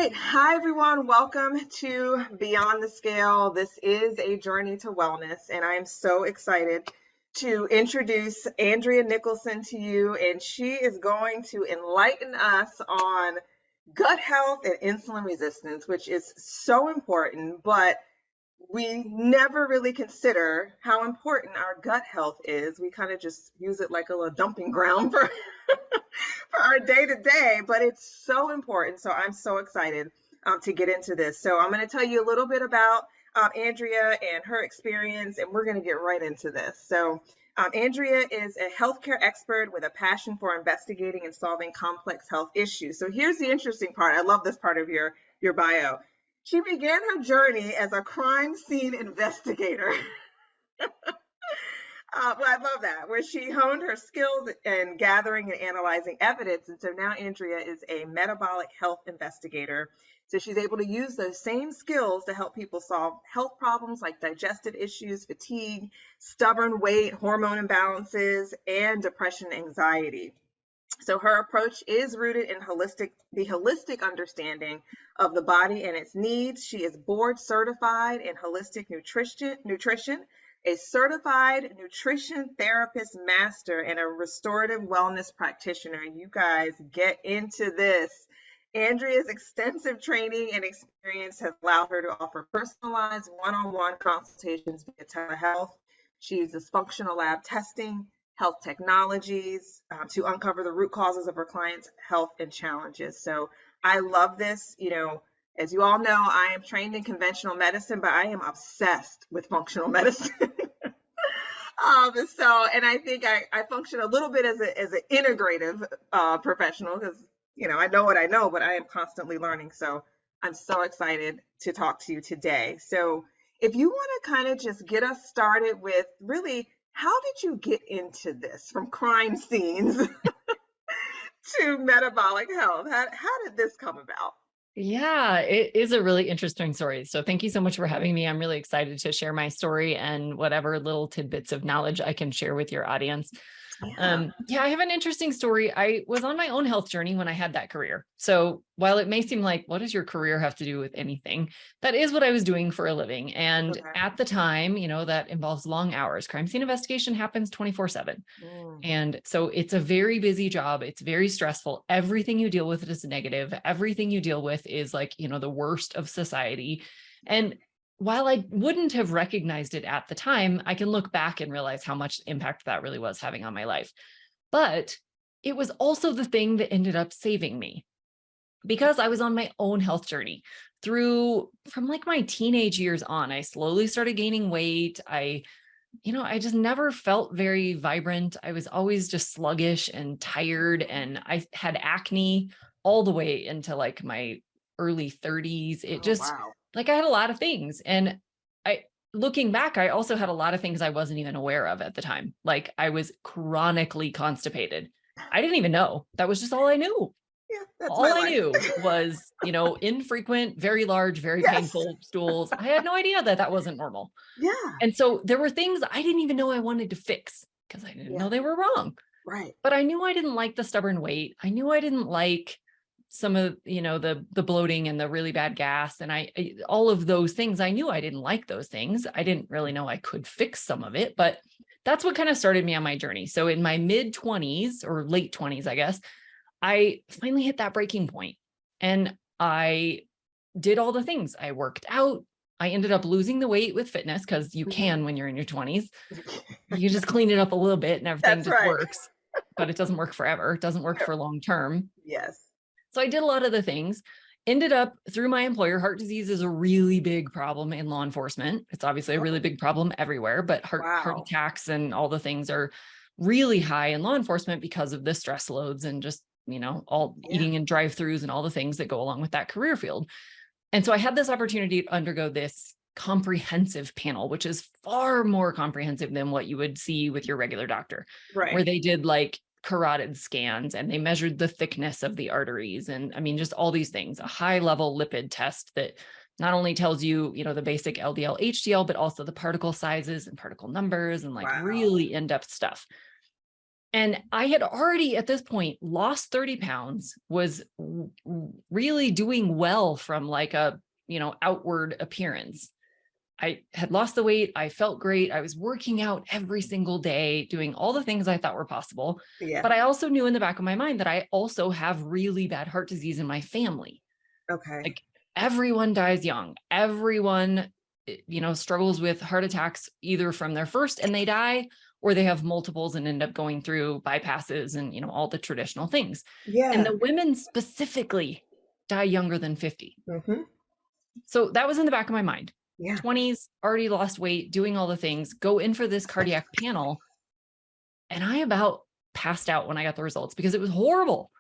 right. Hi, everyone. Welcome to Beyond the Scale. This is a journey to wellness, and I am so excited to introduce Andrea Nicholson to you. And she is going to enlighten us on gut health and insulin resistance, which is so important, but we never really consider how important our gut health is. We kind of just use it like a little dumping ground for for our day to day, but it's so important. So I'm so excited to get into this. So I'm going to tell you a little bit about Andrea and her experience, and we're going to get right into this. So Andrea is a healthcare expert with a passion for investigating and solving complex health issues. So here's the interesting part. I love this part of your bio. She began her journey as a crime scene investigator. Well, I love that, where she honed her skills in gathering and analyzing evidence. And so now Andrea is a metabolic health investigator. So she's able to use those same skills to help people solve health problems like digestive issues, fatigue, stubborn weight, hormone imbalances, and depression and anxiety. So her approach is rooted in the holistic understanding of the body and its needs. She is board certified in holistic nutrition, a certified nutrition therapist master, and a restorative wellness practitioner. You guys get into this. Andrea's extensive training and experience has allowed her to offer personalized one-on-one consultations via telehealth. She uses functional lab testing, health technologies to uncover the root causes of her clients' health and challenges. So I love this. You know, as you all know, I am trained in conventional medicine, but I am obsessed with functional medicine. And I think I function a little bit as an integrative professional because, you know, I know what I know, but I am constantly learning. So I'm so excited to talk to you today. So if you want to kind of just get us started with really, how did you get into this from crime scenes to metabolic health? How did this come about? Yeah, it is a really interesting story. So thank you so much for having me. I'm really excited to share my story and whatever little tidbits of knowledge I can share with your audience. Yeah. Yeah, I have an interesting story. I was on my own health journey when I had that career. So while it may seem like, what does your career have to do with anything? That is what I was doing for a living. And Okay. at the time, you know, that involves long hours. Crime scene investigation happens 24/7. Mm, And so it's a very busy job. It's very stressful. Everything you deal with is negative. Everything you deal with is like, you know, the worst of society. And while I wouldn't have recognized it at the time, I can look back and realize how much impact that really was having on my life. But it was also the thing that ended up saving me because I was on my own health journey from like my teenage years on. I slowly started gaining weight. I just never felt very vibrant. I was always just sluggish and tired. And I had acne all the way into like my early 30s. It oh, just wow. like I had a lot of things. And looking back, I also had a lot of things I wasn't even aware of at the time. Like I was chronically constipated. I didn't even know. That was just all I knew. Yeah, that's my All I life. knew was, you know, infrequent, very large, very Yes. painful stools. I had no idea that that wasn't normal. Yeah. And so there were things I didn't even know I wanted to fix because I didn't Yeah. know they were wrong. Right. But I knew I didn't like the stubborn weight. I knew I didn't like some of, you know, the bloating and the really bad gas. And all of those things, I knew I didn't like those things. I didn't really know I could fix some of it, but that's what kind of started me on my journey. So in my mid 20s or late 20s, I guess, I finally hit that breaking point and I did all the things. I worked out. I ended up losing the weight with fitness because you Mhm. can when you're in your 20s. You just clean it up a little bit and everything That's just right. works, but it doesn't work forever. It doesn't work No. for long term. Yes. So I did a lot of the things, ended up through my employer. Heart disease is a really big problem in law enforcement. It's obviously a really Oh, big problem everywhere, but heart wow. attacks and all the things are really high in law enforcement because of the stress loads and just, you know, all Yeah. eating in drive-throughs and all the things that go along with that career field. And so I had this opportunity to undergo this comprehensive panel, which is far more comprehensive than what you would see with your regular doctor, where Right. they did like carotid scans and they measured the thickness of the arteries. And I mean, just all these things, a high level lipid test that not only tells you, you know, the basic LDL, HDL, but also the particle sizes and particle numbers and like Wow. really in-depth stuff. And I had already at this point lost 30 pounds, was really doing well from like a, outward appearance. I had lost the weight. I felt great. I was working out every single day, doing all the things I thought were possible. Yeah. But I also knew in the back of my mind that I also have really bad heart disease in my family. Okay. Like everyone dies young. Everyone, struggles with heart attacks either from their first and they die, or they have multiples and end up going through bypasses and, all the traditional things. And Yeah. the women specifically die younger than 50. Mm-hmm. So that was in the back of my mind. Yeah. 20s, already lost weight, doing all the things, go in for this cardiac panel. And I about passed out when I got the results because it was horrible.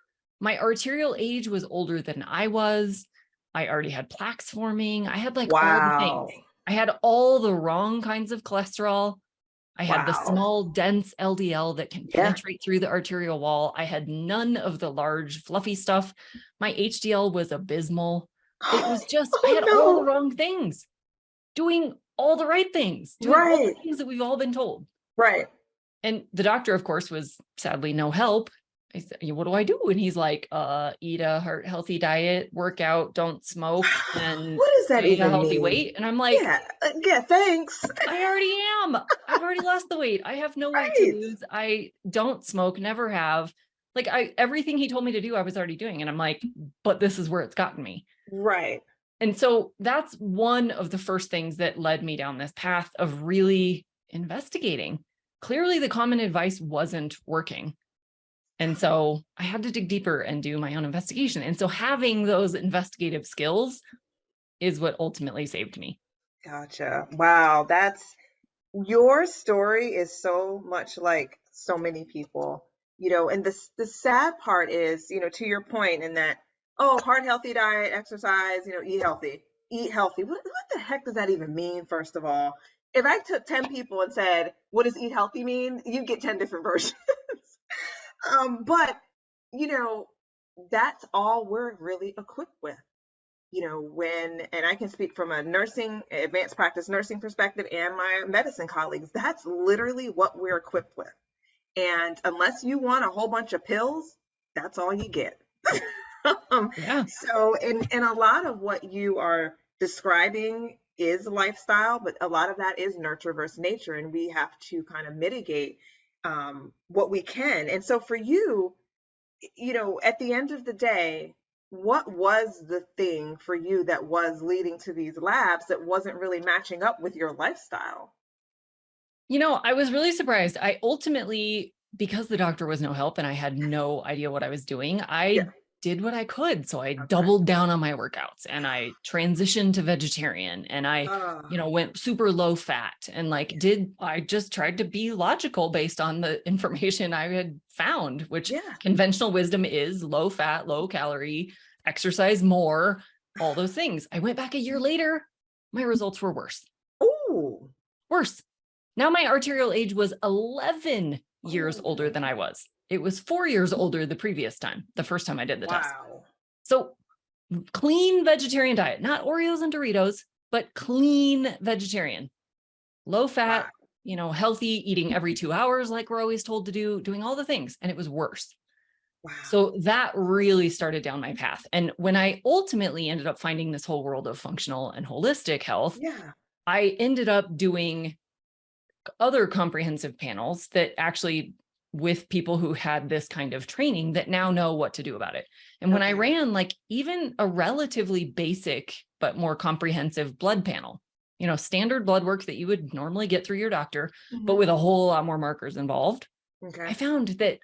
My arterial age was older than I was. I already had plaques forming. I had like all the Wow. things. I had all the wrong kinds of cholesterol. I had the Wow. small, dense LDL that can Yeah. penetrate through the arterial wall. I had none of the large, fluffy stuff. My HDL was abysmal. It was just, I had all the no. wrong things, doing all the right things, doing all the Right. things that we've all been told. Right. And the doctor, of course, was sadly no help. I said, what do I do? And he's like, eat a heart healthy diet, work out, don't smoke, and What does that stay at a even healthy mean? weight. And I'm like, Yeah, thanks. I already am. I've already lost the weight. I have no weight to Right. lose. I don't smoke, never have. Like everything he told me to do, I was already doing. And I'm like, but this is where it's gotten me. Right. And so that's one of the first things that led me down this path of really investigating. Clearly, the common advice wasn't working. And so I had to dig deeper and do my own investigation. And so having those investigative skills is what ultimately saved me. Gotcha. Wow. Your story is so much like so many people, and the sad part is, to your point in that, oh, heart healthy diet, exercise, eat healthy, eat healthy. What the heck does that even mean, first of all? If I took 10 people and said, what does eat healthy mean? You'd get 10 different versions. But, that's all we're really equipped with. And I can speak from a advanced practice nursing perspective and my medicine colleagues, that's literally what we're equipped with. And unless you want a whole bunch of pills, that's all you get. Yeah. So, and a lot of what you are describing is lifestyle, but a lot of that is nurture versus nature. And we have to kind of mitigate what we can. And so for you, at the end of the day, what was the thing for you that was leading to these labs that wasn't really matching up with your lifestyle? I was really surprised. I ultimately, because the doctor was no help and I had no idea what I was doing, I did what I could. So I doubled down on my workouts and I transitioned to vegetarian and I, went super low fat and I just tried to be logical based on the information I had found, which conventional wisdom is low fat, low calorie, exercise more, all those things. I went back a year later. My results were worse. Ooh. Worse. Now my arterial age was 11 years older than I was. It was 4 years older the previous time, the first time I did the test. So clean vegetarian diet, not Oreos and Doritos, but clean vegetarian, low fat, healthy, eating every 2 hours like we're always told to do, doing all the things. And it was worse. Wow. So that really started down my path. And when I ultimately ended up finding this whole world of functional and holistic health, I ended up doing other comprehensive panels that actually with people who had this kind of training that now know what to do about it. And when I ran even a relatively basic, but more comprehensive blood panel, standard blood work that you would normally get through your doctor, but with a whole lot more markers involved. I found that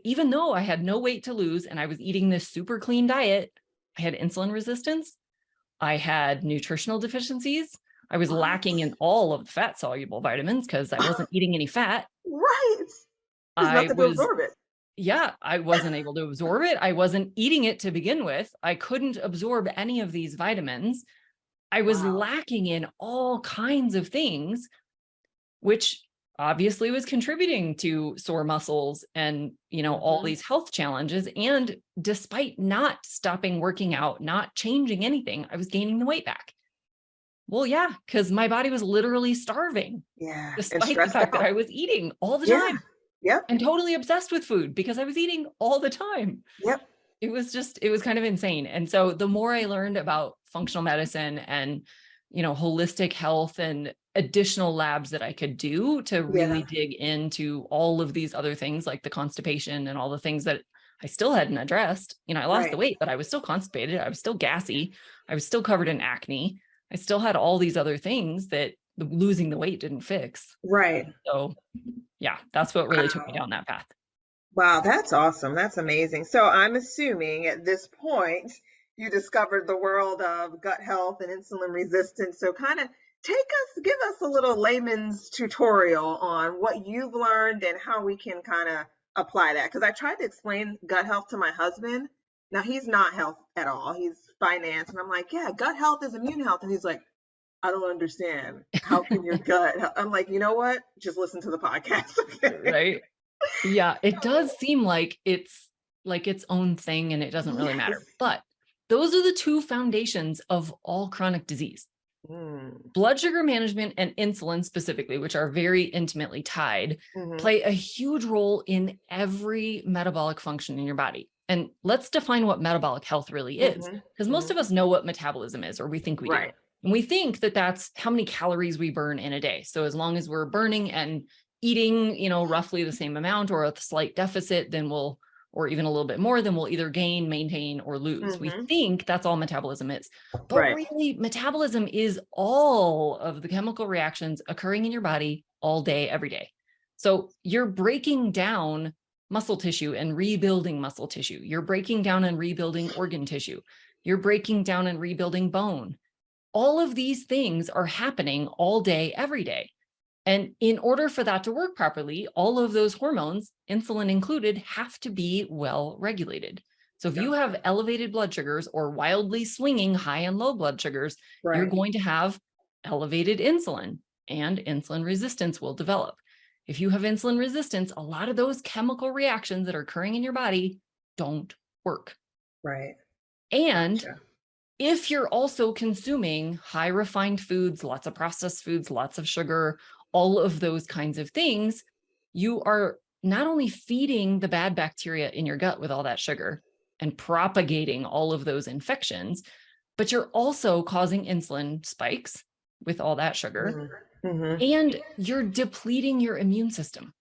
even though I had no weight to lose and I was eating this super clean diet, I had insulin resistance. I had nutritional deficiencies. I was lacking in all of the fat soluble vitamins because I wasn't eating any fat. Right. There's nothing to absorb it. Yeah, I wasn't able to absorb it. I wasn't eating it to begin with. I couldn't absorb any of these vitamins. I was lacking in all kinds of things, which obviously was contributing to sore muscles and, all these health challenges. And despite not stopping working out, not changing anything, I was gaining the weight back. Well, yeah, because my body was literally starving. Yeah. Despite the fact that I was eating all the time. Yep. and totally obsessed with food because I was eating all the time. Yep. It was kind of insane. And so the more I learned about functional medicine and, holistic health and additional labs that I could do to really Yeah. dig into all of these other things like the constipation and all the things that I still hadn't addressed. I lost the Right. weight, but I was still constipated. I was still gassy. I was still covered in acne. I still had all these other things that losing the weight didn't fix. Right. So yeah, that's what really took me Wow. down that path. Wow, that's awesome. That's amazing. So I'm assuming at this point you discovered the world of gut health and insulin resistance. So kind of give us a little layman's tutorial on what you've learned and how we can kind of apply that. Because I tried to explain gut health to my husband. Now he's not health at all. He's finance. And I'm like, yeah, gut health is immune health. And he's like, I don't understand. How can your gut? I'm like, you know what? Just listen to the podcast. Okay. Right. Yeah, it does seem like it's its own thing and it doesn't really Yes. matter. But those are the two foundations of all chronic disease. Mm. Blood sugar management and insulin specifically, which are very intimately tied, Hmm. play a huge role in every metabolic function in your body. And let's define what metabolic health really is, Hmm. because most Hmm. of us know what metabolism is, or we think we do. Right. And we think that that's how many calories we burn in a day. So as long as we're burning and eating, roughly the same amount or a slight deficit, then or even a little bit more, then we'll either gain, maintain, or lose. We Hmm. think that's all metabolism is. But Right. really, metabolism is all of the chemical reactions occurring in your body all day, every day. So you're breaking down muscle tissue and rebuilding muscle tissue. You're breaking down and rebuilding organ tissue. You're breaking down and rebuilding bone. All of these things are happening all day, every day. And in order for that to work properly, all of those hormones, insulin included, have to be well regulated. So if you have Gotcha. elevated blood sugars or wildly swinging high and low blood sugars, you're Right. going to have elevated insulin and insulin resistance will develop. If you have insulin resistance, a lot of those chemical reactions that are occurring in your body don't work. Right. And Gotcha. if you're also consuming high refined foods, lots of processed foods, lots of sugar, all of those kinds of things, you are not only feeding the bad bacteria in your gut with all that sugar and propagating all of those infections, but you're also causing insulin spikes with all that sugar, Mm-hmm. and you're depleting your immune system.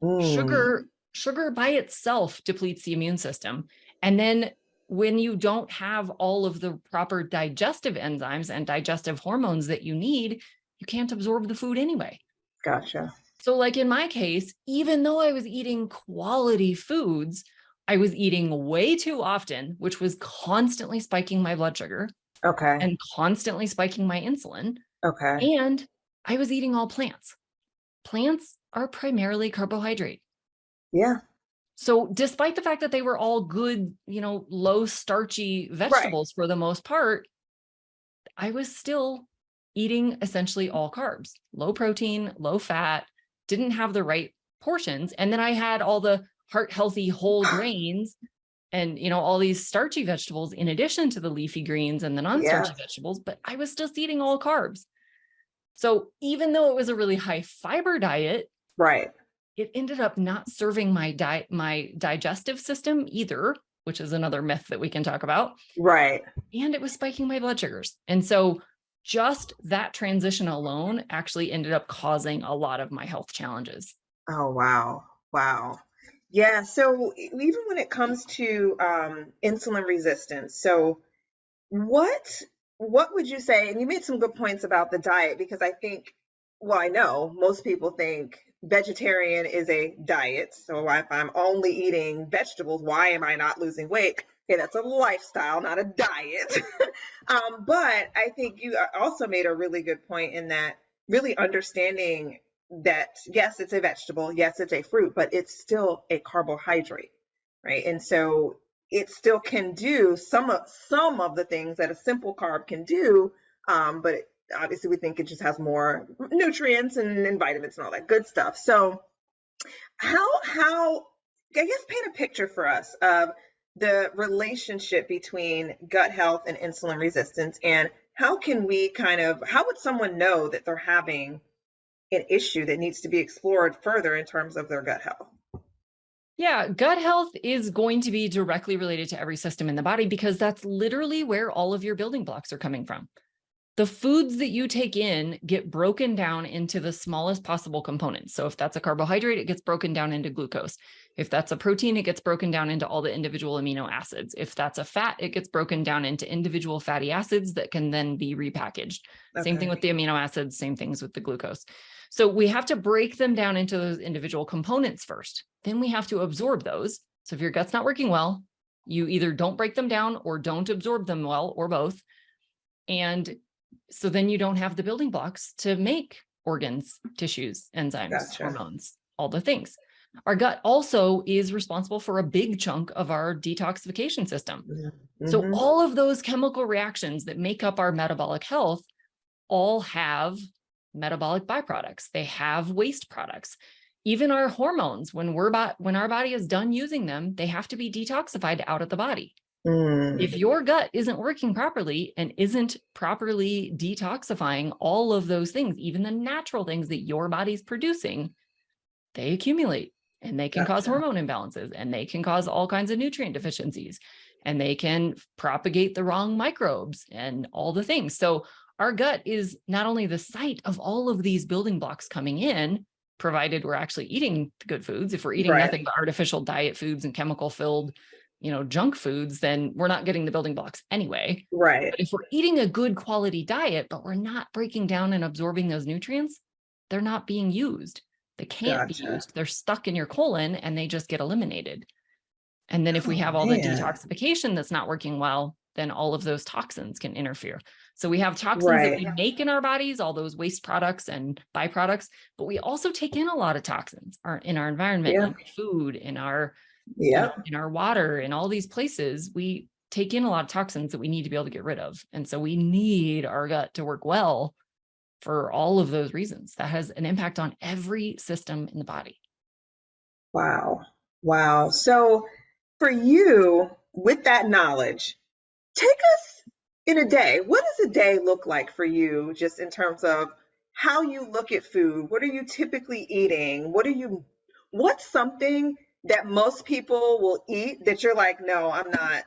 Mm. Sugar by itself depletes the immune system. And then when you don't have all of the proper digestive enzymes and digestive hormones that you need, you can't absorb the food anyway. Gotcha. So like in my case, even though I was eating quality foods, I was eating way too often, which was constantly spiking my blood sugar Okay. and constantly spiking my insulin. Okay. And I was eating all plants. Plants are primarily carbohydrate. Yeah. So despite the fact that they were all good, low starchy Right. vegetables for the most part, I was still eating essentially all carbs, low protein, low fat, didn't have the right portions. And then I had all the heart healthy whole grains and, all these starchy vegetables in addition to the leafy greens and the Yeah. non-starchy vegetables, but I was still eating all carbs. So even though it was a really high fiber diet, Right. it ended up not serving my digestive system either, which is another myth that we can talk about. Right. And it was spiking my blood sugars. And so just that transition alone actually ended up causing a lot of my health challenges. Oh, wow. Wow. Yeah. So even when it comes to insulin resistance, so what what would you say? And you made some good points about the diet because I think, well, I know most people think vegetarian is a diet. So if I'm only eating vegetables, why am I not losing weight? Okay, that's a lifestyle, not a diet. But I think you also made a really good point in that really understanding that yes, it's a vegetable, yes, it's a fruit, but it's still a carbohydrate, right? And so it still can do some of the things that a simple carb can do, but obviously we think it just has more nutrients and vitamins and all that good stuff. So how I guess paint a picture for us of the relationship between gut health and insulin resistance, and how can we how would someone know that they're having an issue that needs to be explored further in terms of their gut health? Yeah, gut health is going to be directly related to every system in the body because that's literally where all of your building blocks are coming from. The foods that you take in get broken down into the smallest possible components. So if that's a carbohydrate, it gets broken down into glucose. If that's a protein, it gets broken down into all the individual amino acids. If that's a fat, it gets broken down into individual fatty acids that can then be repackaged. Same thing Okay. with the amino acids, same things with the glucose. So we have to break them down into those individual components first. Then we have to absorb those. So if your gut's not working well, you either don't break them down or don't absorb them well, or both. And so then you don't have the building blocks to make organs, tissues, enzymes, Gotcha. hormones, all the things. Our gut also is responsible for a big chunk of our detoxification system. So Mm-hmm. all of those chemical reactions that make up our metabolic health all have metabolic byproducts. They have waste products. Even our hormones, when our body is done using them, they have to be detoxified out of the body. If your gut isn't working properly and isn't properly detoxifying all of those things, even the natural things that your body's producing, they accumulate and they can cause Gotcha. hormone imbalances and they can cause all kinds of nutrient deficiencies and they can propagate the wrong microbes and all the things. So our gut is not only the site of all of these building blocks coming in, provided we're actually eating good foods. If we're eating Right. nothing but artificial diet foods and chemical filled, junk foods, then we're not getting the building blocks anyway. Right. But if we're eating a good quality diet, but we're not breaking down and absorbing those nutrients, they're not being used. They can't be Gotcha. used. They're stuck in your colon and they just get eliminated. And then if we Oh have all the man. detoxification that's not working well, then all of those toxins can interfere. So we have toxins that Right. we make in our bodies, all those waste products and byproducts, but we also take in a lot of toxins in our environment, Yeah. in food, in our Yep. in our water, in all these places. We take in a lot of toxins that we need to be able to get rid of. And so we need our gut to work well for all of those reasons. That has an impact on every system in the body. Wow. Wow. So for you, with that knowledge, take us in a day. What does a day look like for you, just in terms of how you look at food? What are you typically eating? What's something that most people will eat that you're like, no, I'm not,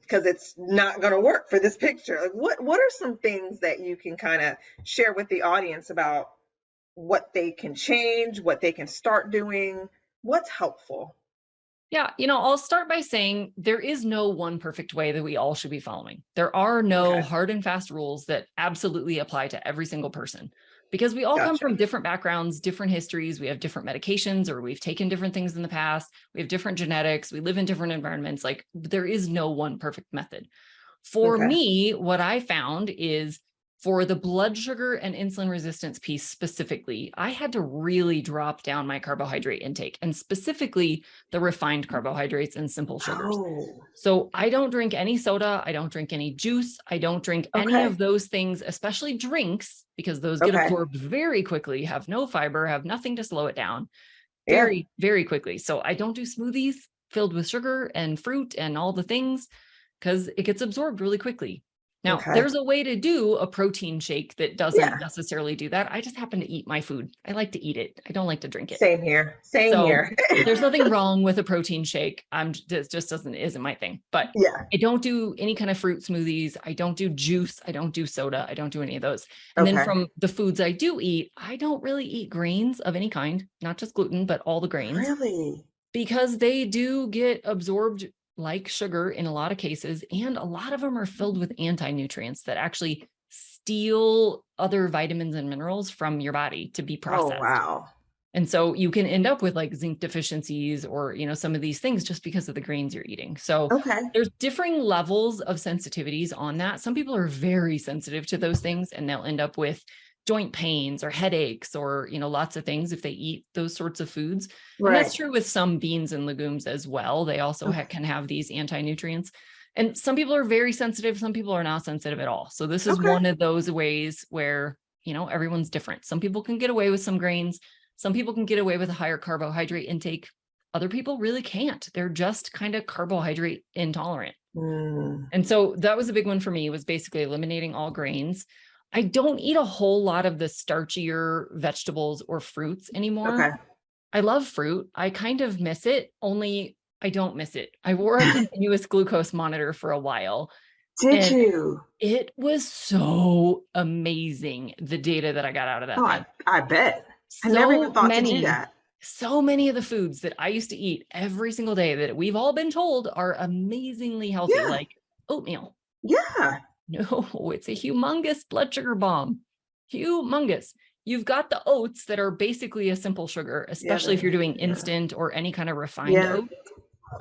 because it's not going to work for this picture? Like, what are some things that you can kind of share with the audience about what they can change, what they can start doing? What's helpful? Yeah, I'll start by saying there is no one perfect way that we all should be following. There are no Okay. hard and fast rules that absolutely apply to every single person because we all come Gotcha. from different backgrounds, different histories. We have different medications or we've taken different things in the past. We have different genetics. We live in different environments. Like there is no one perfect method. For Okay. me, what I found is for the blood sugar and insulin resistance piece specifically, I had to really drop down my carbohydrate intake and specifically the refined carbohydrates and simple sugars. Oh, So I don't drink any soda. I don't drink any juice. I don't drink any okay. of those things, especially drinks, because those get Okay. absorbed very quickly, have no fiber, have nothing to slow it down Yeah. very, very quickly. So I don't do smoothies filled with sugar and fruit and all the things because it gets absorbed really quickly. Now, Okay. there's a way to do a protein shake that doesn't Yeah. necessarily do that. I just happen to eat my food. I like to eat it. I don't like to drink it. Same here. Same So here. there's nothing wrong with a protein shake. It just isn't my thing. But Yeah. I don't do any kind of fruit smoothies. I don't do juice. I don't do soda. I don't do any of those. And then Okay. from the foods I do eat, I don't really eat grains of any kind, not just gluten, but all the grains, Really? because they do get absorbed like sugar in a lot of cases. And a lot of them are filled with anti-nutrients that actually steal other vitamins and minerals from your body to be Oh, processed. wow. And so you can end up with like zinc deficiencies or, some of these things just because of the grains you're eating. So Okay. there's differing levels of sensitivities on that. Some people are very sensitive to those things and they'll end up with joint pains or headaches or, lots of things if they eat those sorts of foods. And that's Right. true with some beans and legumes as well. They also Okay. can have these anti-nutrients. And some people are very sensitive. Some people are not sensitive at all. So this is Okay. one of those ways where, everyone's different. Some people can get away with some grains. Some people can get away with a higher carbohydrate intake. Other people really can't. They're just kind of carbohydrate intolerant. Mm. And so that was a big one for me, was basically eliminating all grains. I don't eat a whole lot of the starchier vegetables or fruits anymore. Okay. I love fruit. I kind of miss it, only I don't miss it. I wore a continuous glucose monitor for a while, Did and you? it was so amazing, the data that I got out of that Oh, thing. I bet. I never even So thought to do many, that. so many of the foods that I used to eat every single day that we've all been told are amazingly healthy, Yeah. like oatmeal. Yeah. No, it's a humongous blood sugar bomb. Humongous. You've got the oats that are basically a simple sugar, Yeah. especially if you're doing Yeah. instant or any kind of refined Yeah. oat.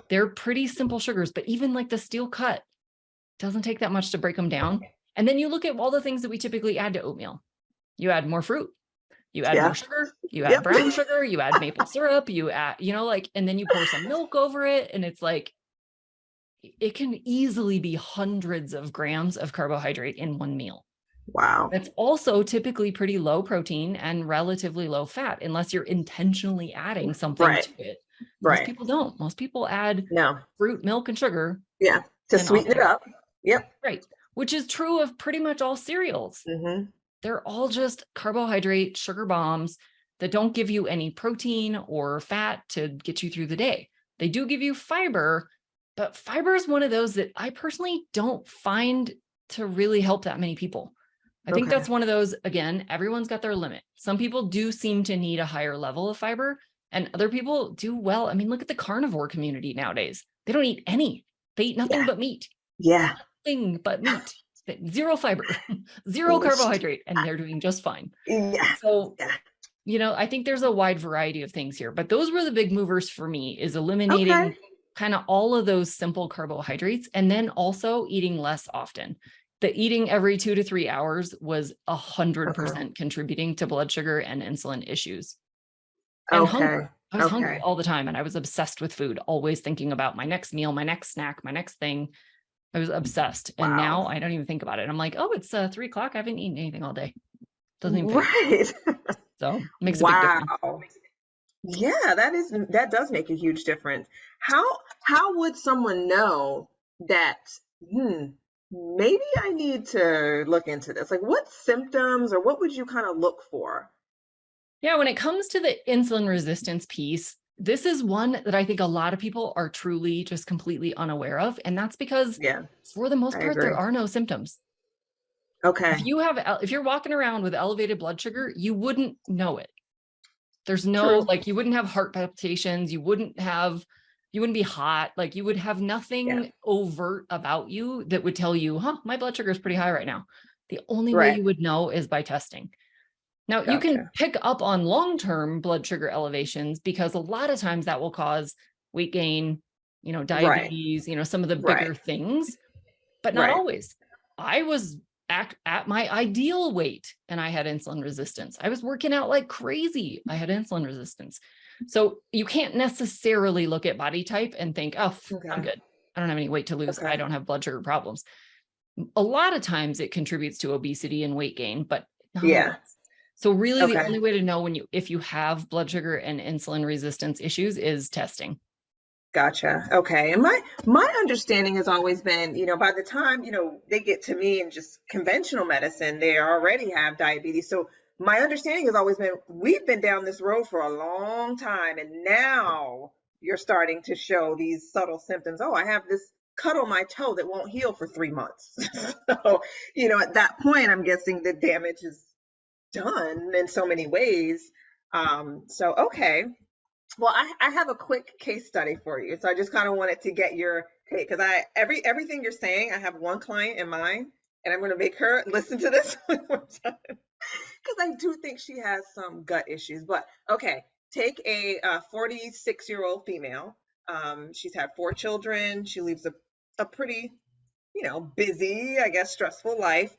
They're pretty simple sugars, but even like the steel cut doesn't take that much to break them down. And then you look at all the things that we typically add to oatmeal. You add more fruit, you add more Yeah. sugar, you add Yep. brown sugar, you add maple syrup, you add, like, and then you pour some milk over it. And it's like, it can easily be hundreds of grams of carbohydrate in one meal. Wow. That's also typically pretty low protein and relatively low fat, unless you're intentionally adding something Right. to it. Most Right. people don't. Most people add No. fruit, milk, and sugar Yeah. To and off sweeten they it go. up. Yep. Right. Which is true of pretty much all cereals. Mm-hmm. They're all just carbohydrate, sugar bombs that don't give you any protein or fat to get you through the day. They do give you fiber, but fiber is one of those that I personally don't find to really help that many people. I think Okay. that's one of those, again, everyone's got their limit. Some people do seem to need a higher level of fiber, and other people do well. I mean, look at the carnivore community nowadays. They don't eat any. They eat nothing Yeah. but meat. Yeah. Nothing but meat. Zero fiber, zero carbohydrate, and they're doing just fine. Yeah. So, Yeah. I think there's a wide variety of things here, but those were the big movers for me, is eliminating Okay. kind of all of those simple carbohydrates, and then also eating less often. The eating every 2 to 3 hours was Okay. 100% contributing to blood sugar and insulin issues. And Okay. hunger. I was hungry Okay. all the time, and I was obsessed with food, always thinking about my next meal, my next snack, my next thing. I was obsessed. And Wow. now I don't even think about it. I'm like, oh, it's 3 o'clock. I haven't eaten anything all day. Doesn't even feel. Right. So makes a big difference. Wow. Yeah, that does make a huge difference. How how would someone know that, hmm, maybe I need to look into this? Like what symptoms or what would you kind of look for? Yeah, when it comes to the insulin resistance piece, this is one that I think a lot of people are truly just completely unaware of. And that's because Yeah, for the most I part, there agree. are no symptoms. Okay. If you're walking around with elevated blood sugar, you wouldn't know it. There's no, True. like, you wouldn't have heart palpitations. You wouldn't be hot. Like, you would have Yeah. nothing overt about you that would tell you, my blood sugar is pretty high right now. The only way Right. you would know is by testing. Now, you can Gotcha. pick up on long-term blood sugar elevations, because a lot of times that will cause weight gain, Right. diabetes, some of the Right. bigger things, but not Right. always. I was at my ideal weight and I had insulin resistance. I was working out like crazy. I had insulin resistance. So you can't necessarily look at body type and think, oh, I'm Okay. good. I don't have any weight to lose. I Okay. don't have blood sugar problems. A lot of times it contributes to obesity and weight gain, but not always. Yeah. So really the Okay. only way to know if you have blood sugar and insulin resistance issues is testing. Gotcha. Okay. And my understanding has always been, by the time, they get to me in just conventional medicine, they already have diabetes. So my understanding has always been we've been down this road for a long time, and now you're starting to show these subtle symptoms. Oh, I have this cut on my toe that won't heal for 3 months. So, at that point, I'm guessing the damage is done in so many ways. So okay. Well, I have a quick case study for you. So I just kind of wanted to get your take because everything you're saying, I have one client in mind, and I'm going to make her listen to this one more time because I do think she has some gut issues. But okay, take a 46-year-old female. She's had 4 children. She leads a pretty, busy, I guess, stressful life.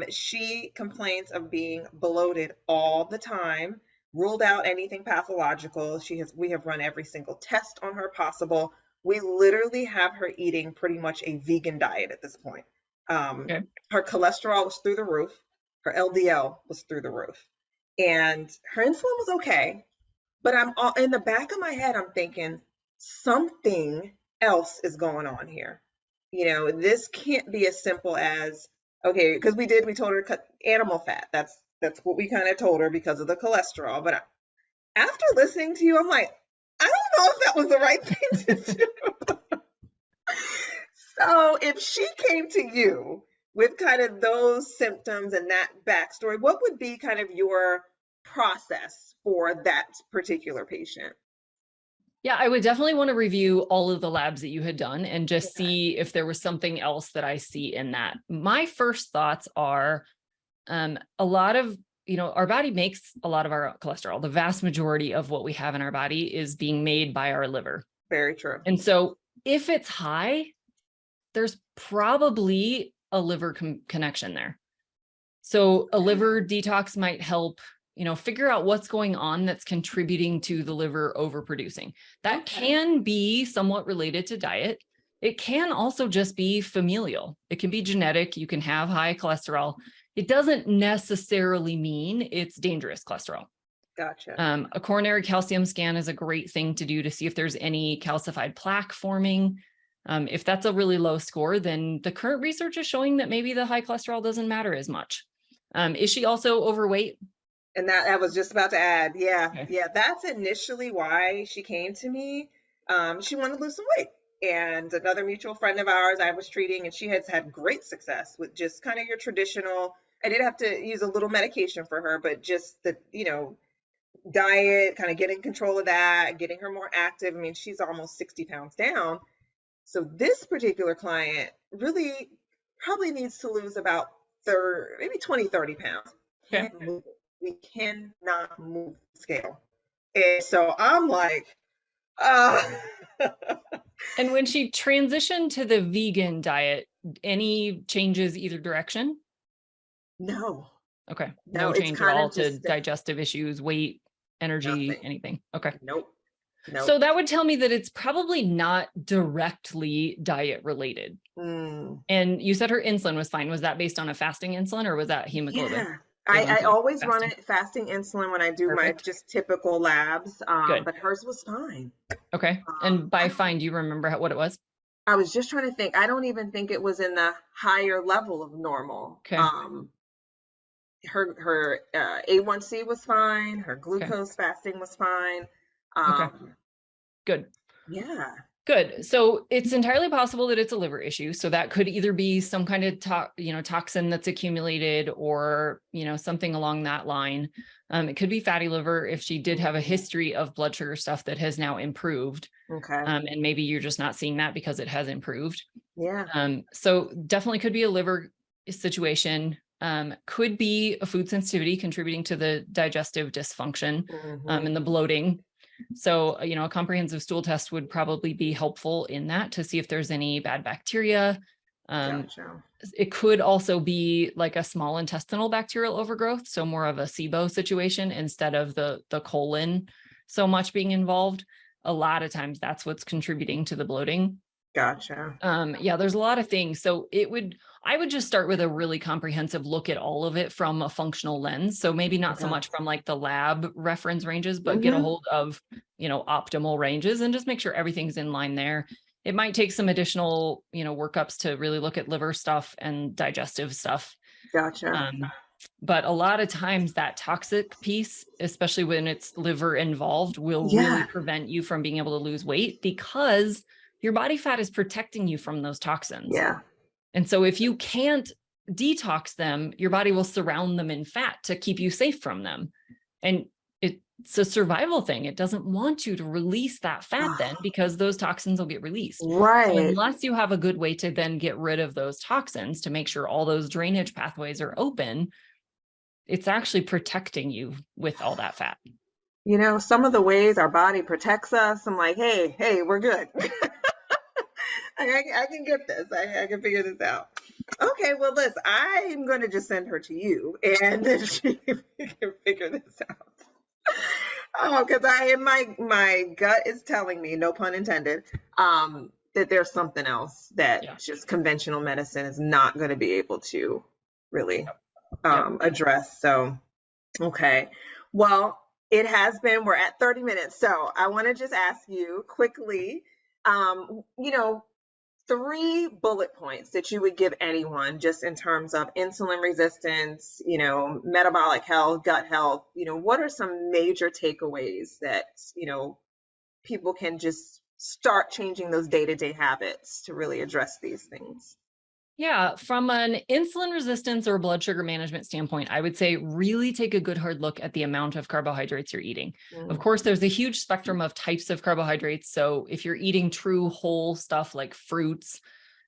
She complains of being bloated all the time, ruled out anything pathological. We have run every single test on her possible. We literally have her eating pretty much a vegan diet at this point. Um, Okay. Her cholesterol was through the roof. Her LDL was through the roof. And her insulin was okay. But I'm all in the back of my head, I'm thinking something else is going on here. This can't be as simple as Okay, because we told her to cut animal fat. That's what we kind of told her because of the cholesterol. But after listening to you, I'm like, I don't know if that was the right thing to do. So if she came to you with kind of those symptoms and that backstory, what would be kind of your process for that particular patient? Yeah, I would definitely want to review all of the labs that you had done and just Okay. see if there was something else that I see in that. My first thoughts are a lot of, our body makes a lot of our cholesterol. The vast majority of what we have in our body is being made by our liver. Very true. And so if it's high, there's probably a liver connection there. So a liver detox might help, figure out what's going on that's contributing to the liver overproducing. That Okay. can be somewhat related to diet. It can also just be familial. It can be genetic. You can have high cholesterol. It doesn't necessarily mean it's dangerous cholesterol. Gotcha. A coronary calcium scan is a great thing to do to see if there's any calcified plaque forming. If that's a really low score, then the current research is showing that maybe the high cholesterol doesn't matter as much. Is she also overweight? And that I was just about to add. Yeah, Okay. yeah, that's initially why she came to me. She wanted to lose some weight. And another mutual friend of ours I was treating, and she has had great success with just kind of your traditional. I did have to use a little medication for her, but just the, diet, kind of getting control of that, getting her more active. I mean, she's almost 60 pounds down. So this particular client really probably needs to lose about 30, maybe 20, 30 pounds. Okay. Can't move it. We cannot move the scale. And so I'm like, uh, And when she transitioned to the vegan diet, any changes either direction? no, Okay. no, No it's change at kind all of to just digestive issues, weight, energy, nothing. anything. Okay. Nope, So nope. that would tell me that it's probably not directly diet related. Mm. And you said her insulin was fine. Was that based on a fasting insulin or was that hemoglobin? Yeah. I A1C always run fasting. it fasting insulin when I do my Perfect. just typical labs, Good. but hers was fine. Okay. And I by don't fine, do you remember what it was? I was just trying to think. I don't even think it was in the higher level of normal. Okay. Her A1C was fine. Her Okay. glucose fasting was fine. Okay. Um, Good. yeah, Good. So it's entirely possible that it's a liver issue. So that could either be some kind of toxin that's accumulated or, something along that line. It could be fatty liver if she did have a history of blood sugar stuff that has now improved. okay, And maybe you're just not seeing that because it has improved. yeah, So definitely could be a liver situation. Could be a food sensitivity contributing to the digestive dysfunction hmm, and the bloating. So, a comprehensive stool test would probably be helpful in that to see if there's any bad bacteria. gotcha. It could also be like a small intestinal bacterial overgrowth, so more of a SIBO situation instead of the colon so much being involved. A lot of times that's what's contributing to the bloating. Gotcha. Yeah, there's a lot of things. So I would just start with a really comprehensive look at all of it from a functional lens. So maybe not so Okay. much from like the lab reference ranges, but get a Hmm. hold of, optimal ranges and just make sure everything's in line there. It might take some additional, workups to really look at liver stuff and digestive stuff. Gotcha. Um, but a lot of times that toxic piece, especially when it's liver involved, will really Yeah. prevent you from being able to lose weight because your body fat is protecting you from those toxins. Yeah. And so if you can't detox them, your body will surround them in fat to keep you safe from them. And it's a survival thing. It doesn't want you to release that fat then because those toxins will get released. So Right. unless you have a good way to then get rid of those toxins to make sure all those drainage pathways are open, it's actually protecting you with all that fat. Some of the ways our body protects us, I'm like, hey, we're good. I can get this. I can figure this out. Okay, well, listen, I'm going to just send her to you, and then she can figure this out. Oh, because my gut is telling me, no pun intended, that there's something else Yeah. that just conventional medicine is not going to be able to really Yep. address. So, okay. Well, we're at 30 minutes. So I want to just ask you quickly, um, you know, 3 bullet points that you would give anyone just in terms of insulin resistance, metabolic health, gut health, what are some major takeaways that, people can just start changing those day-to-day habits to really address these things? Yeah, from an insulin resistance or blood sugar management standpoint, I would say really take a good hard look at the amount of carbohydrates you're eating. Of course, there's a huge spectrum of types of carbohydrates. So if you're eating true whole stuff like fruits,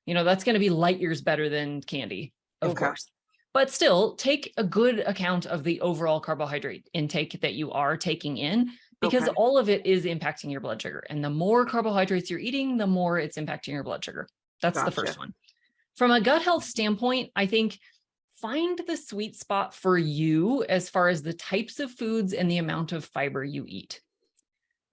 that's going to be light years better than candy, of Okay. course. But still, take a good account of the overall carbohydrate intake that you are taking in, because Okay. all of it is impacting your blood sugar. And the more carbohydrates you're eating, the more it's impacting your blood sugar. That's the Gotcha. first one. From a gut health standpoint, I think find the sweet spot for you as far as the types of foods and the amount of fiber you eat.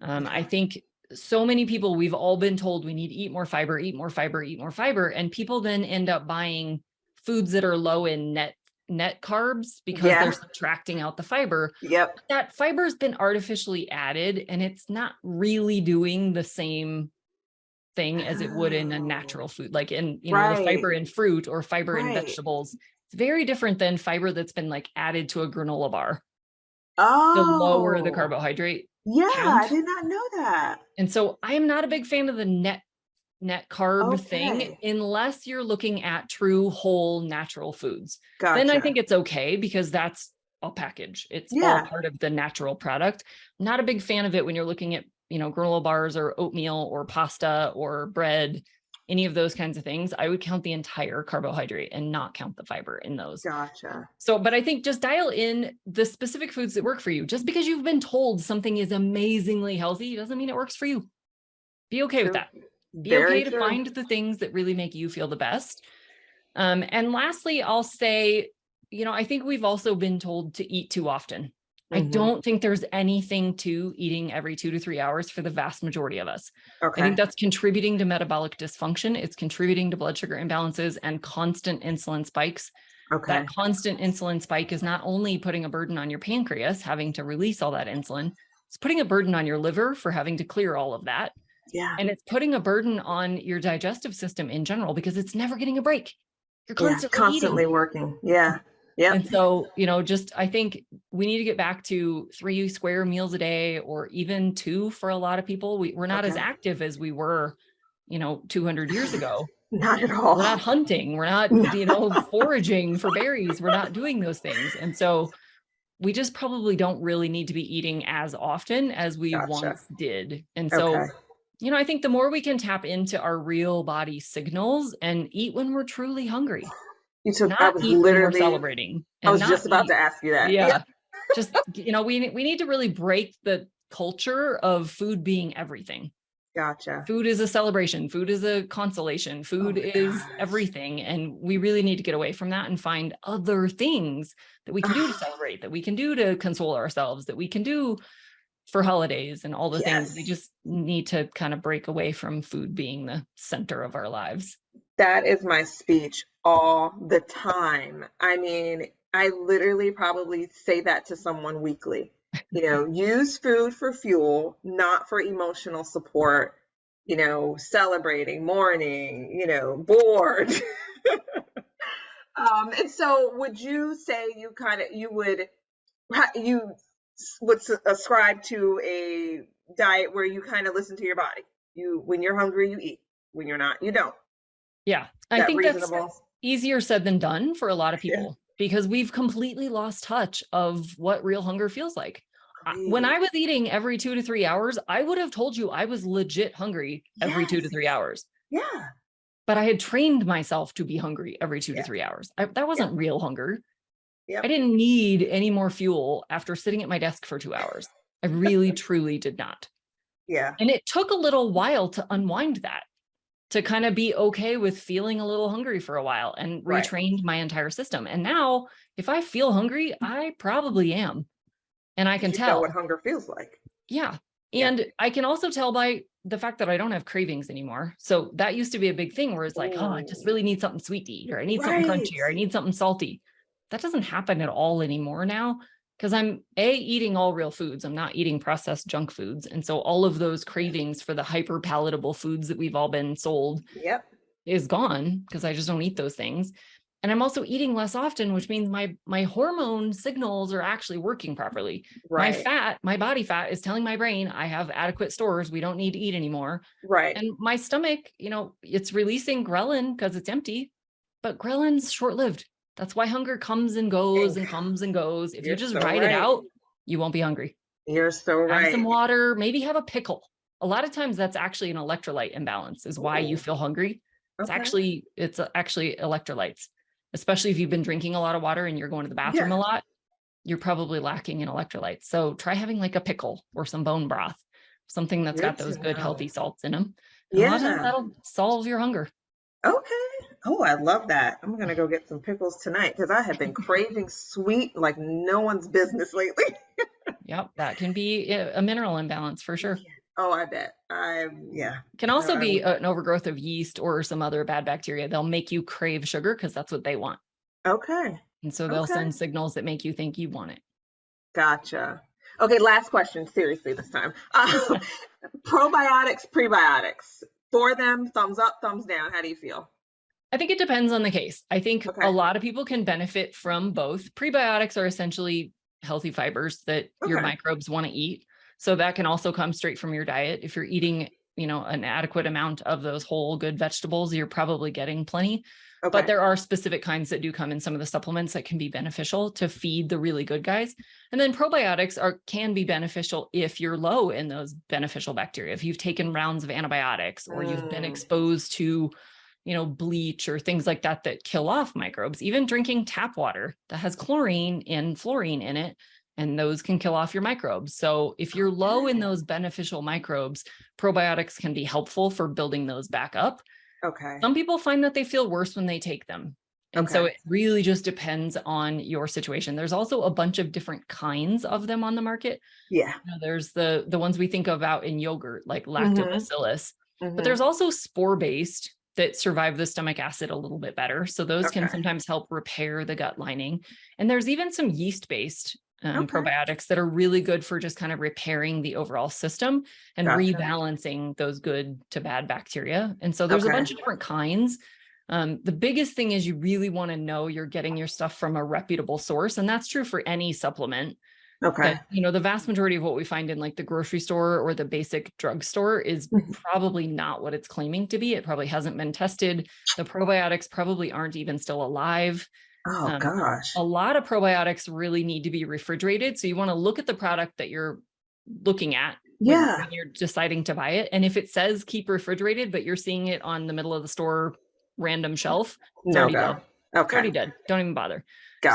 I think so many people, we've all been told we need to eat more fiber, eat more fiber, eat more fiber. And people then end up buying foods that are low in net carbs because they're subtracting out the fiber. Yep. That fiber has been artificially added and it's not really doing the same thing as it would in a natural food, like in, the fiber in fruit or fiber in vegetables. It's very different than fiber that's been like added to a granola bar to lower the carbohydrate count. I did not know that. And so I am not a big fan of the net carb thing unless you're looking at true whole natural foods. Gotcha. Then I think it's okay because that's a package. It's all part of the natural product. I'm not a big fan of it when you're looking at granola bars or oatmeal or pasta or bread, any of those kinds of things. I would count the entire carbohydrate and not count the fiber in those. Gotcha. So, but I think just dial in the specific foods that work for you. Just because you've been told something is amazingly healthy doesn't mean it works for you. Be okay with that. Be okay to find the things that really make you feel the best. And lastly, I'll say, I think we've also been told to eat too often. I don't think there's anything to eating every 2 to 3 hours for the vast majority of us. I think that's contributing to metabolic dysfunction. It's contributing to blood sugar imbalances and constant insulin spikes. That constant insulin spike is not only putting a burden on your pancreas, having to release all that insulin, it's putting a burden on your liver for having to clear all of that. Yeah. And it's putting a burden on your digestive system in general because it's never getting a break. You're constantly working. Yeah. Yeah. And so, I think we need to get back to 3 square meals a day or even 2 for a lot of people. We're not as active as we were, 200 years ago. Not at all. We're not hunting. We're not, foraging for berries. We're not doing those things. And so we just probably don't really need to be eating as often as we once did. And so, I think the more we can tap into our real body signals and eat when we're truly hungry. I was literally celebrating. I was just about to ask you that. Yeah. Just, we need to really break the culture of food being everything. Gotcha. Food is a celebration. Food is a consolation. Food is everything. And we really need to get away from that and find other things that we can do to celebrate, that we can do to console ourselves, that we can do for holidays and all the things. We just need to kind of break away from food being the center of our lives. That is my speech all the time. I mean, I literally probably say that to someone weekly. Use food for fuel, not for emotional support, celebrating, mourning, bored. And so would you say you would ascribe to a diet where you kind of listen to your body? When you're hungry, you eat. When you're not, you don't. Yeah. I think that's easier said than done for a lot of people because we've completely lost touch of what real hunger feels like. When I was eating every 2 to 3 hours, I would have told you I was legit hungry every 2 to 3 hours. Yeah. But I had trained myself to be hungry every 2 to 3 hours. That wasn't real hunger. I didn't need any more fuel after sitting at my desk for 2 hours. I really, truly did not. Yeah. And it took a little while to unwind that, to kind of be okay with feeling a little hungry for a while and retrained my entire system. And now if I feel hungry, I probably am. And I can tell what hunger feels like. Yeah. And I can also tell by the fact that I don't have cravings anymore. So that used to be a big thing where it's like, oh, I just really need something sweet to eat, or I need something crunchy, or I need something salty. That doesn't happen at all anymore now because I'm eating all real foods. I'm not eating processed junk foods. And so all of those cravings for the hyper palatable foods that we've all been sold is gone because I just don't eat those things. And I'm also eating less often, which means my hormone signals are actually working properly. Right. My body fat is telling my brain I have adequate stores. We don't need to eat anymore. Right. And my stomach, it's releasing ghrelin because it's empty, but ghrelin's short-lived. That's why hunger comes and goes And and comes and goes. If you you're just so ride it right. out, you won't be hungry. You're so Have some right. water, maybe have a pickle. A lot of times that's actually an electrolyte imbalance is why you Ooh, feel hungry. okay. It's actually electrolytes, especially if you've been drinking a lot of water and you're going to the bathroom Yeah. a lot, you're probably lacking in electrolytes. So try having like a pickle or some bone broth, something that's got Good those to good know. healthy salts in them. And a lot of times Yeah. that'll solve your hunger. Okay. Oh, I love that. I'm gonna go get some pickles tonight because I have been craving sweet like no one's business lately. Yep, that can be a mineral imbalance for sure. Yeah. Oh, I bet. Yeah. Can No, also I be would. an overgrowth of yeast or some other bad bacteria. They'll make you crave sugar because that's what they want. Okay. And so they'll Okay. send signals that make you think you want it. Gotcha. Okay, last question, seriously this time. Probiotics, prebiotics. For them, thumbs up, thumbs down. How do you feel? I think it depends on the case. I think a Okay. lot of people can benefit from both. Prebiotics are essentially healthy fibers that your Okay. microbes want to eat. So that can also come straight from your diet. If you're eating, an adequate amount of those whole good vegetables, you're probably getting plenty. But Okay. there are specific kinds that do come in some of the supplements that can be beneficial to feed the really good guys. And then probiotics can be beneficial if you're low in those beneficial bacteria. If you've taken rounds of antibiotics or you've been Mm, exposed to bleach or things like that that kill off microbes, even drinking tap water that has chlorine and fluorine in it, and those can kill off your microbes. So if you're low in okay. those beneficial microbes, probiotics can be helpful for building those back up. Okay. Some people find that they feel worse when they take them. And so Okay. it really just depends on your situation. There's also a bunch of different kinds of them on the market. Yeah. There's the ones we think about in yogurt, like Mm-hmm. lactobacillus, but Mm-hmm. there's also spore-based that survive the stomach acid a little bit better. So those can Okay. sometimes help repair the gut lining. And there's even some yeast-based Okay. probiotics that are really good for just kind of repairing the overall system and Gotcha. rebalancing those good to bad bacteria. And so there's a Okay. bunch of different kinds. The biggest thing is you really want to know you're getting your stuff from a reputable source. And that's true for any supplement. Okay. That, the vast majority of what we find in like the grocery store or the basic drugstore is Mhm. probably not what it's claiming to be. It probably hasn't been tested. The probiotics probably aren't even still alive. Oh Um, gosh. a lot of probiotics really need to be refrigerated. So you want to look at the product that you're looking at when Yeah. you're deciding to buy it. And if it says keep refrigerated, but you're seeing it on the middle of the store random shelf, it's No already go. dead. It's Okay. already dead. Don't even bother.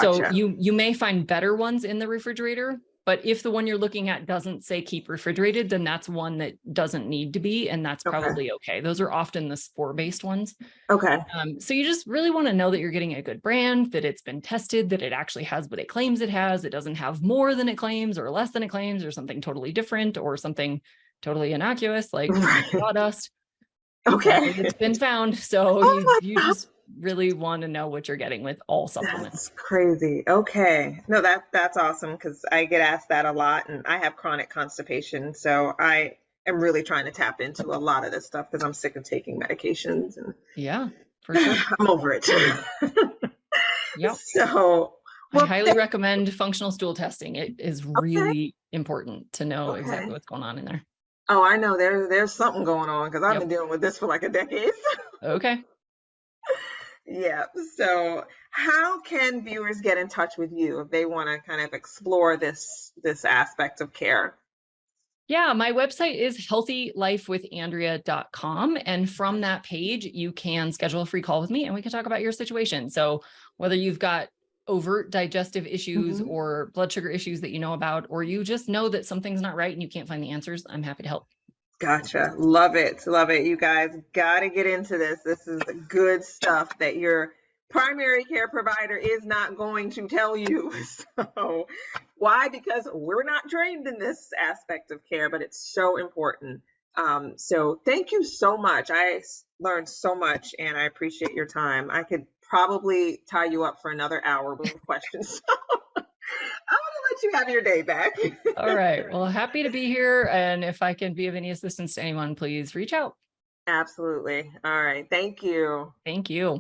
So Gotcha. you may find better ones in the refrigerator, but if the one you're looking at doesn't say keep refrigerated, then that's one that doesn't need to be, and that's Okay. probably okay. Those are often the spore-based ones. Okay. So you just really want to know that you're getting a good brand, that it's been tested, that it actually has what it claims it has. It doesn't have more than it claims or less than it claims or something totally different or something totally innocuous like Right. sawdust. Okay. Sadly, it's been found. So Oh you my you God. just really want to know what you're getting with all That's supplements. crazy. Okay. No, that's awesome because I get asked that a lot and I have chronic constipation. So I am really trying to tap into a lot of this stuff because I'm sick of taking medications and Yeah, for sure. I'm over it. Yep. So, I well, highly recommend functional stool testing. It is okay. really important to know exactly Okay. what's going on in there. Oh, I know there's something going on because I've been Yep. dealing with this for like a decade. Okay. Yeah. So, how can viewers get in touch with you if they want to kind of explore this aspect of care? Yeah, my website is healthylifewithandrea.com. And from that page, you can schedule a free call with me and we can talk about your situation. So whether you've got overt digestive issues Mhm. or blood sugar issues that you know about, or you just know that something's not right and you can't find the answers, I'm happy to help. Gotcha. Love it. Love it. You guys got to get into this. This is good stuff that your primary care provider is not going to tell you. So, why? Because we're not trained in this aspect of care, but it's so important. So, thank you so much. Learned so much and I appreciate your time. I could probably tie you up for another hour with questions. I'm going to let you have your day back. All right. Well, happy to be here. And if I can be of any assistance to anyone, please reach out. Absolutely. All right. Thank you. Thank you.